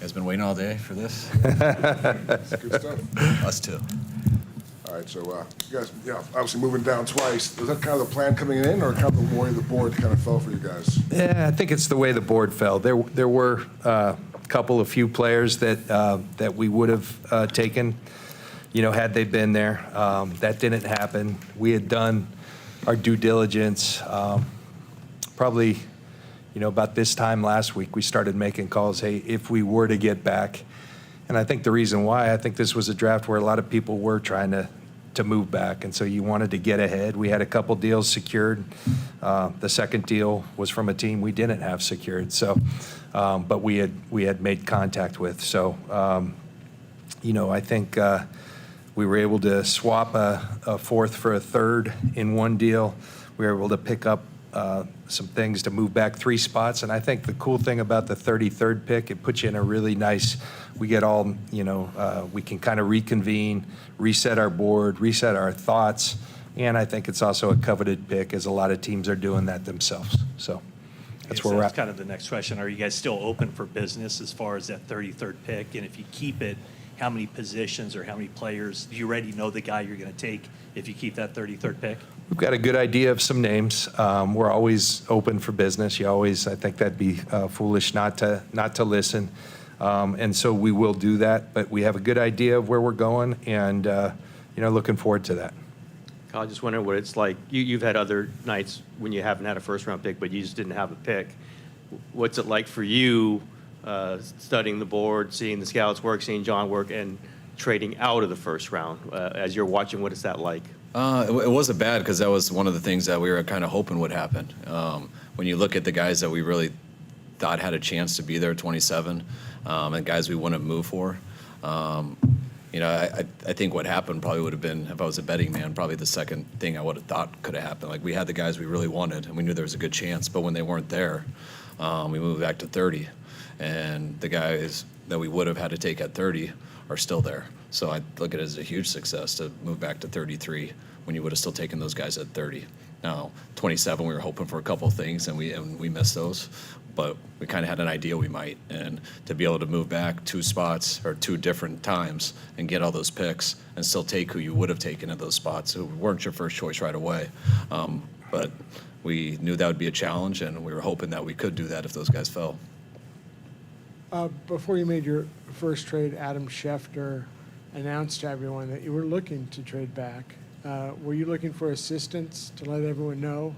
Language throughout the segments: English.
guys been waiting all day for this? That's good stuff. Us too. All right, so you guys, obviously moving down twice. Was that kind of the plan coming in, or kind of the way the board kind of fell for you guys? Yeah, I think it's the way the board fell. There were a few players that we would have taken, had they been there. That didn't happen. We had done our due diligence. Probably, about this time last week, we started making calls. Hey, if we were to get back, and I think the reason why, I think this was a draft where a lot of people were trying to move back, and so you wanted to get ahead. We had a couple deals secured. The second deal was from a team we didn't have secured, so but we had made contact with. So I think we were able to swap a fourth for a third in one deal. We were able to pick up some things to move back 3 spots, and I think the cool thing about the 33rd pick, it puts you in a really nice. We get all, we can kind of reconvene, reset our board, reset our thoughts, and I think it's also a coveted pick, as a lot of teams are doing that themselves. So that's where we're at. That's kind of the next question. Are you guys still open for business as far as that 33rd pick? And if you keep it, how many positions or how many players, do you already know the guy you're going to take if you keep that 33rd pick? We've got a good idea of some names. We're always open for business. I think that'd be foolish not to listen. And so we will do that, but we have a good idea of where we're going, and looking forward to that. Kyle, I just wondering what it's like. You've had other nights when you haven't had a first-round pick, but you just didn't have a pick. What's it like for you studying the board, seeing the scouts work, seeing John work, and trading out of the first round? As you're watching, what is that like? It wasn't bad, because that was one of the things that we were kind of hoping would happen. When you look at the guys that we really thought had a chance to be there at 27, and guys we wouldn't move for, I think what happened probably would have been, if I was a betting man, probably the second thing I would have thought could have happened. Like, we had the guys we really wanted, and we knew there was a good chance, but when they weren't there, we moved back to 30, and the guys that we would have had to take at 30 are still there. So I look at it as a huge success to move back to 33 when you would have still taken those guys at 30. Now, 27, we were hoping for a couple of things, and we missed those, but we kind of had an idea we might. And to be able to move back 2 spots or 2 different times and get all those picks and still take who you would have taken at those spots who weren't your first choice right away. But we knew that would be a challenge, and we were hoping that we could do that if those guys fell. Before you made your first trade, Adam Schefter announced to everyone that you were looking to trade back. Were you looking for assistance to let everyone know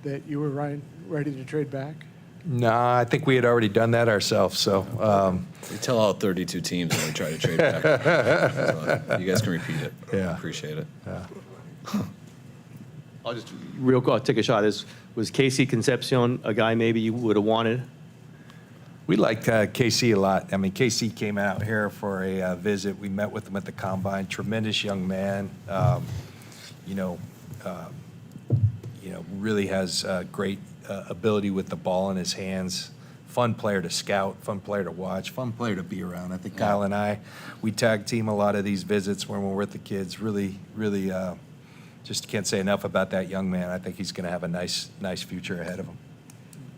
that you were ready to trade back? No, I think we had already done that ourselves. So We tell all 32 teams when we try to trade back. So you guys can repeat it. Yeah. Appreciate it. yeah. I'll just I'll take a shot. Was Casey Concepcion a guy maybe you would have wanted? We liked KC a lot. I mean, KC came out here for a visit. We met with him at the Combine. Tremendous young man. Really has great ability with the ball in his hands. Fun player to scout, fun player to watch, fun player to be around. I think Kyle and I, we tag team a lot of these visits when we're with the kids. Really, just can't say enough about that young man. I think he's going to have a nice future ahead of him.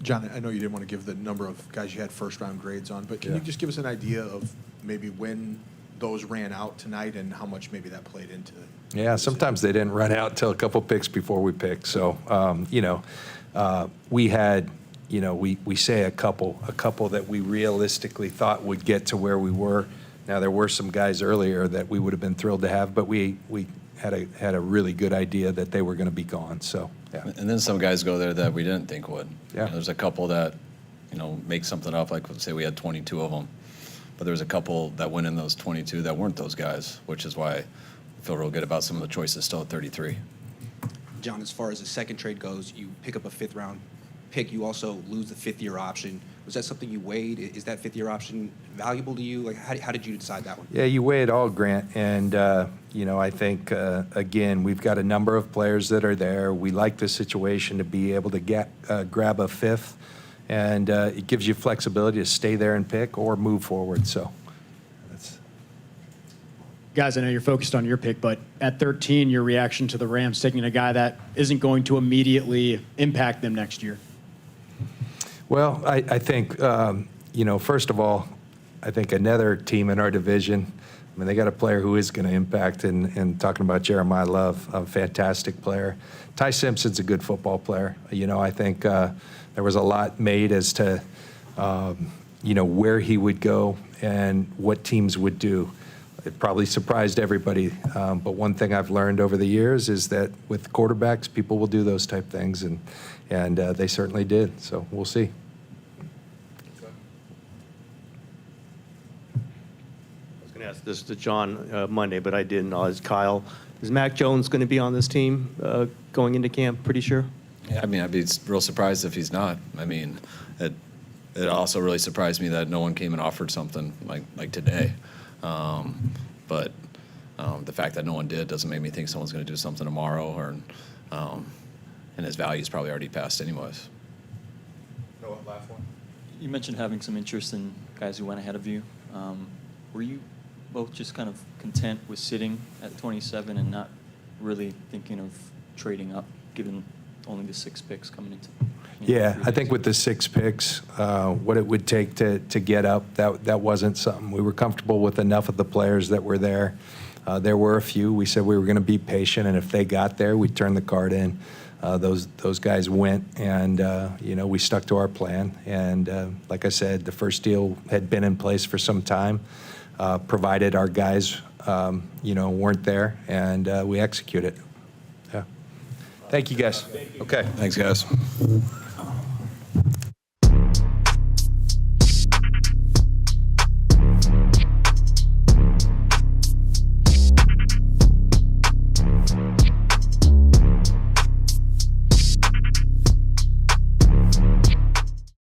John, I know you didn't want to give the number of guys you had first-round grades on, but can you just give us an idea of maybe when those ran out tonight and how much maybe that played into it? Yeah, sometimes they didn't run out until a couple picks before we picked. So, we had, we say a couple that we realistically thought would get to where we were. Now, there were some guys earlier that we would have been thrilled to have, but we had a really good idea that they were going to be gone. So, yeah. And then some guys go there that we didn't think would. Yeah. There's a couple that, make something up, like say we had 22 of them. But there's a couple that went in those 22 that weren't those guys, which is why I feel real good about some of the choices still at 33. John, as far as the second trade goes, you pick up a 5th-round pick. You also lose the 5th-year option. Was that something you weighed? Is that 5th-year option valuable to you? Like, how did you decide that one? Yeah, you weigh it all, Grant. And, I think, again, we've got a number of players that are there. We like the situation to be able to grab a 5th. And it gives you flexibility to stay there and pick or move forward. So that's. Guys, I know you're focused on your pick, but at 13, your reaction to the Rams taking a guy that isn't going to immediately impact them next year? Well, I think, first of all, I think another team in our division, I mean, they got a player who is going to impact, and talking about Jeremiah Love, a fantastic player. Ty Simpson's a good football player. You know, I think there was a lot made as to, you know, where he would go and what teams would do. It probably surprised everybody, but one thing I've learned over the years is that with quarterbacks, people will do those type things, and they certainly did. So we'll see. I was going to ask this to John Monday, but I didn't. Kyle, is Mac Jones going to be on this team going into camp? Pretty sure. Yeah, I mean, I'd be real surprised if he's not. I mean, it also really surprised me that no one came and offered something like today. But the fact that no one did doesn't make me think someone's going to do something tomorrow, or and his value's probably already passed anyways. No, last one. You mentioned having some interest in guys who went ahead of you. Were you both just kind of content with sitting at 27 and not really thinking of trading up, given only the 6 picks coming into? Yeah, I think with the 6 picks, what it would take to get up, that wasn't something. We were comfortable with enough of the players that were there. There were a few. We said we were going to be patient, and if they got there, we'd turn the card in. Those guys went, and you know, we stuck to our plan. And like I said, the first deal had been in place for some time, provided our guys, you know, weren't there, and we executed. Yeah. Thank you, guys. Okay. Thanks, guys.